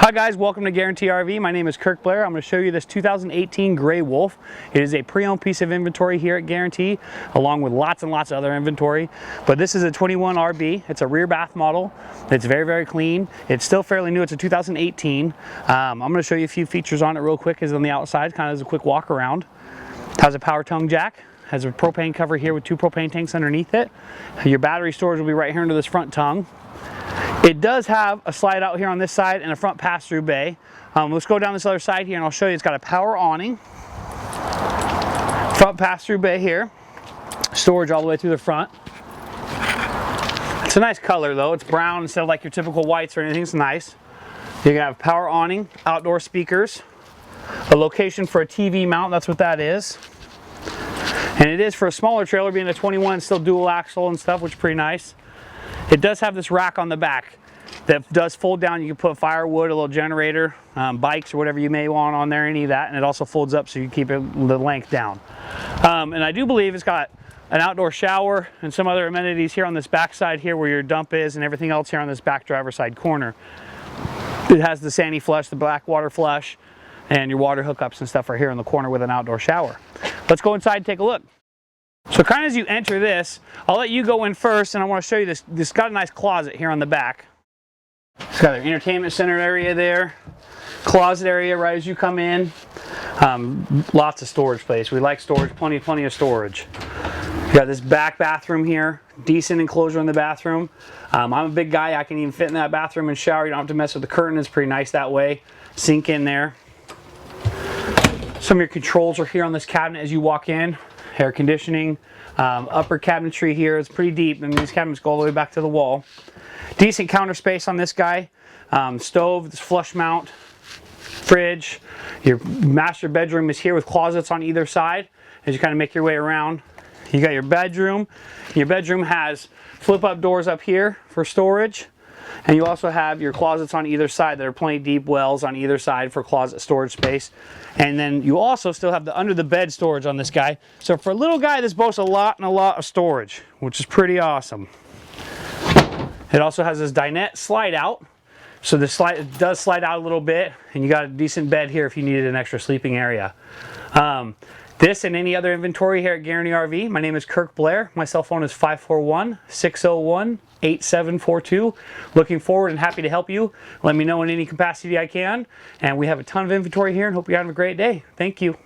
Hi guys, welcome to Guarantee RV. My name is Kirk Blair. I'm going to show you this 2018 Gray Wolf. It is a pre-owned piece of inventory here at Guarantee, along with lots and lots of other inventory. But this is a 21 RB. It's a rear bath model. It's very, very clean. It's still fairly new. It's a 2018. I'm going to show you a few features on it real quick. Is on the outside, kind of as a quick walk around. Has a power tongue jack. Has a propane cover here with 2 propane tanks underneath it. Your battery storage will be right here under this front tongue. It does have a slide out here on this side and a front pass-through bay. Let's go down this other side here and I'll show you. It's got a power awning, front pass-through bay here, storage all the way through the front. It's a nice color though. It's brown instead of like your typical whites or anything. It's nice. You can have power awning, outdoor speakers, a location for a TV mount. That's what that is. And it is for a smaller trailer, being a 21, still dual axle and stuff, which is pretty nice. It does have this rack on the back that does fold down. You can put firewood, a little generator, bikes or whatever you may want on there, any of that, and it also folds up so you keep it the length down. And I do believe it's got an outdoor shower and some other amenities here on this back side here where your dump is and everything else here on this back driver's side corner. It has the Sandy flush, the black water flush, and your water hookups and stuff are here in the corner with an outdoor shower. Let's go inside and take a look. So kind of as you enter this, I'll let you go in first and I want to show you this. This got a nice closet here on the back. It's got an entertainment center area there, closet area right as you come in. Lots of storage space. We like storage, plenty of storage. You got this back bathroom here, decent enclosure in the bathroom. I'm a big guy, I can even fit in that bathroom and shower. You don't have to mess with the curtain, it's pretty nice that way. Sink in there. Some of your controls are here on this cabinet as you walk in. Air conditioning, upper cabinetry here is pretty deep, and these cabinets go all the way back to the wall. Decent counter space on this guy. Stove, this flush mount, fridge. Your master bedroom is here with closets on either side as you kind of make your way around. You got your bedroom. Your bedroom has flip up doors up here for storage. And you also have your closets on either side. There are plenty deep wells on either side for closet storage space. And then you also still have the under the bed storage on this guy. So for a little guy, this boasts a lot of storage, which is pretty awesome. It also has this dinette slide out. So it does slide out a little bit, and you got a decent bed here if you needed an extra sleeping area. This and any other inventory here at Guarantee RV. My name is Kirk Blair. My cell phone is 541-601-8742. Looking forward and happy to help you. Let me know in any capacity I can. And we have a ton of inventory here and hope you're having a great day. Thank you.